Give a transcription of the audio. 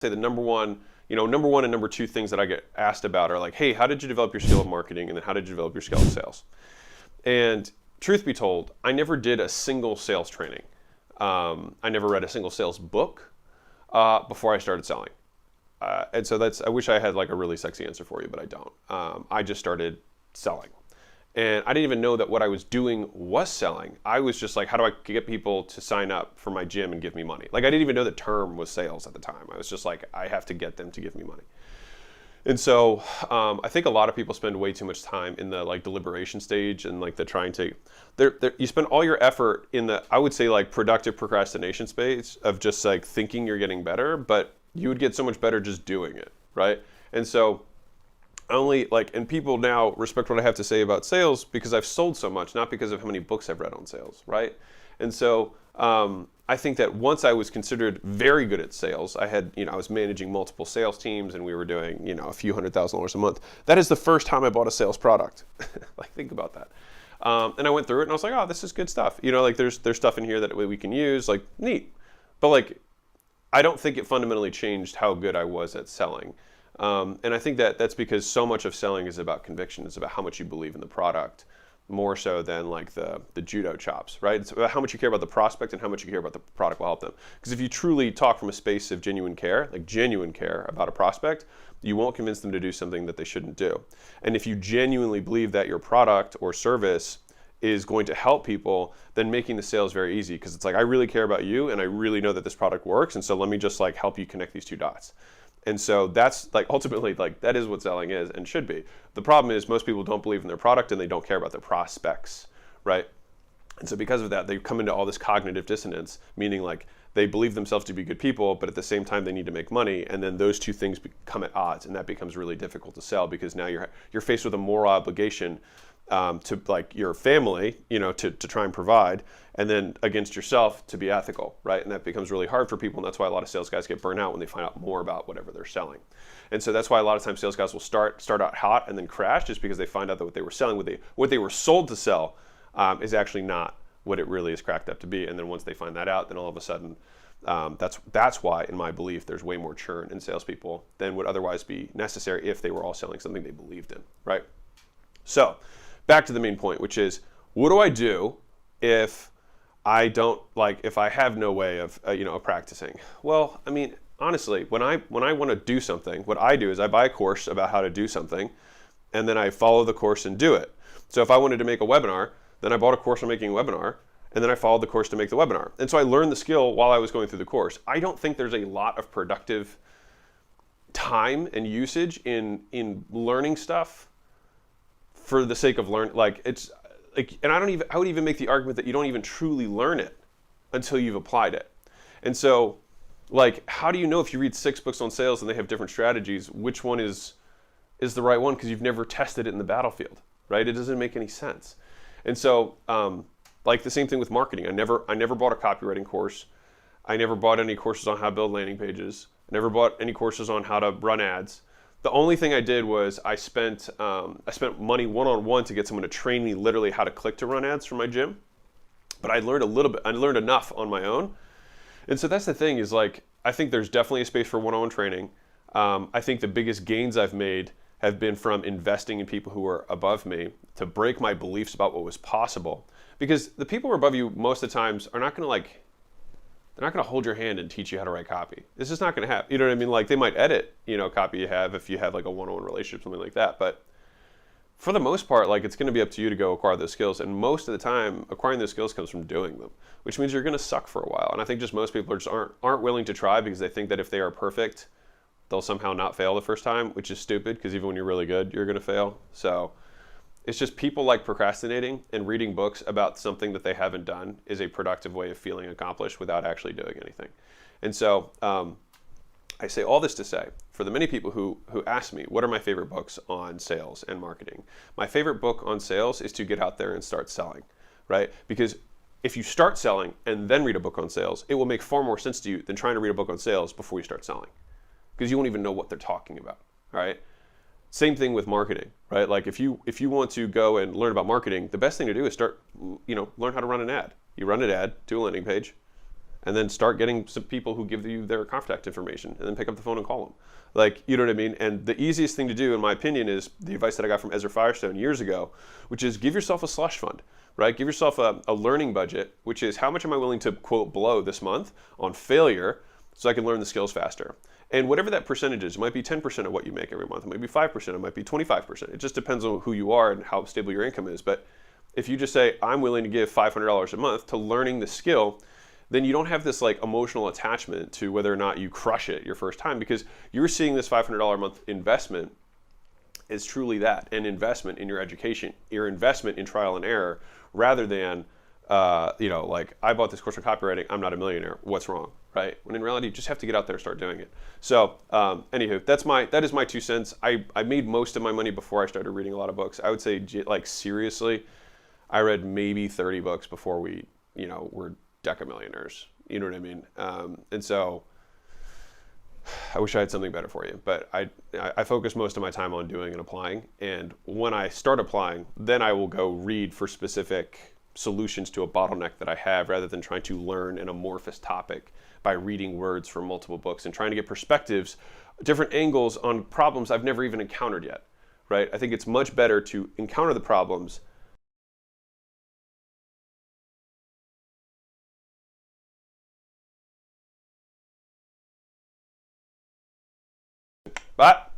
say the number one and number two things that I get asked about are like, hey, how did you develop your skill of marketing? And then how did you develop your skill of sales? And truth be told, I never did a single sales training. I never read a single sales book before I started selling. And so I wish I had like a really sexy answer for you, but I don't. I just started selling. And I didn't even know that what I was doing was selling. I was just like, how do I get people to sign up for my gym and give me money? Like, I didn't even know the term was sales at the time. I was just like, I have to get them to give me money. And so I think a lot of people spend way too much time in the like deliberation stage and like the trying to, you spend all your effort in the, I would say like productive procrastination space of just like thinking you're getting better, but you would get so much better just doing it, right? And so and people now respect what I have to say about sales because I've sold so much, not because of how many books I've read on sales, right? And so I think that once I was considered very good at sales, I was managing multiple sales teams and we were doing, a few $100,000 a month. That is the first time I bought a sales product. Like, think about that. And I went through it and I was like, oh, this is good stuff. Like there's stuff in here that we can use, like neat. But like, I don't think it fundamentally changed how good I was at selling. And I think that's because so much of selling is about conviction. It's about how much you believe in the product, more so than like the judo chops, right? It's about how much you care about the prospect and how much you care about the product will help them. Because if you truly talk from a space of genuine care about a prospect, you won't convince them to do something that they shouldn't do. And if you genuinely believe that your product or service is going to help people, then making the sale is very easy because it's like, I really care about you and I really know that this product works. And so let me just like help you connect these two dots. And so that's like ultimately like that is what selling is and should be. The problem is most people don't believe in their product and they don't care about their prospects, right? And so because of that, they come into all this cognitive dissonance, meaning like they believe themselves to be good people, but at the same time they need to make money. And then those two things become at odds and that becomes really difficult to sell because now you're faced with a moral obligation to like your family, to try and provide, and then against yourself to be ethical, right? And that becomes really hard for people, and that's why a lot of sales guys get burnt out when they find out more about whatever they're selling. And so that's why a lot of times sales guys will start out hot and then crash just because they find out that what they were selling, what they were sold to sell, is actually not what it really is cracked up to be. And then once they find that out, then all of a sudden, that's why, in my belief, there's way more churn in salespeople than would otherwise be necessary if they were all selling something they believed in, right? So back to the main point, which is, what do I do if I have no way of, practicing? Well, I mean, honestly, when I want to do something, what I do is I buy a course about how to do something, and then I follow the course and do it. So if I wanted to make a webinar, then I bought a course on making a webinar, and then I followed the course to make the webinar. And so I learned the skill while I was going through the course. I don't think there's a lot of productive time and usage in learning stuff for the sake of learning. Like, it's like, and I would even make the argument that you don't even truly learn it until you've applied it. And so, like, how do you know if you read 6 books on sales and they have different strategies, which one is the right one? Because you've never tested it in the battlefield, right? It doesn't make any sense. And so, like the same thing with marketing. I never bought a copywriting course. I never bought any courses on how to build landing pages. I never bought any courses on how to run ads. The only thing I did was I spent money one-on-one to get someone to train me literally how to click to run ads for my gym. But I learned a little bit. I learned enough on my own. And so that's the thing is like, I think there's definitely a space for one-on-one training. I think the biggest gains I've made have been from investing in people who are above me to break my beliefs about what was possible. Because the people who are above you most of the times are not going to they're not going to hold your hand and teach you how to write copy. This is not going to happen. You know what I mean? Like they might edit, copy you have if you have like a one-on-one relationship, something like that. But for the most part, like it's going to be up to you to go acquire those skills. And most of the time, acquiring those skills comes from doing them, which means you're going to suck for a while. And I think just most people aren't willing to try because they think that if they are perfect, they'll somehow not fail the first time, which is stupid because even when you're really good, you're going to fail. So it's just people like procrastinating, and reading books about something that they haven't done is a productive way of feeling accomplished without actually doing anything. And so I say all this to say, for the many people who ask me, what are my favorite books on sales and marketing? My favorite book on sales is to get out there and start selling, right? Because if you start selling and then read a book on sales, it will make far more sense to you than trying to read a book on sales before you start selling, because you won't even know what they're talking about, all right? Same thing with marketing, right? Like if you want to go and learn about marketing, the best thing to do is start, learn how to run an ad. You run an ad, do a landing page, and then start getting some people who give you their contact information, and then pick up the phone and call them. Like, you know what I mean? And the easiest thing to do, in my opinion, is the advice that I got from Ezra Firestone years ago, which is give yourself a slush fund, right? Give yourself a learning budget, which is how much am I willing to, quote, blow this month on failure so I can learn the skills faster. And whatever that percentage is, it might be 10% of what you make every month, it might be 5%, it might be 25%. It just depends on who you are and how stable your income is. But if you just say, I'm willing to give $500 a month to learning the skill, then you don't have this like emotional attachment to whether or not you crush it your first time, because you're seeing this $500 a month investment is truly that, an investment in your education, your investment in trial and error, rather than, you know, like, I bought this course on copywriting, I'm not a millionaire, what's wrong, right? When in reality, you just have to get out there and start doing it. So anywho, that is my 2 cents. I made most of my money before I started reading a lot of books. I would say, like, seriously, I read maybe 30 books before we, you know, were deca millionaires. You know what I mean? And so I wish I had something better for you, but I focus most of my time on doing and applying. And when I start applying, then I will go read for specific solutions to a bottleneck that I have, rather than trying to learn an amorphous topic by reading words from multiple books and trying to get perspectives, different angles on problems I've never even encountered yet, right? I think it's much better to encounter the problems. Bye.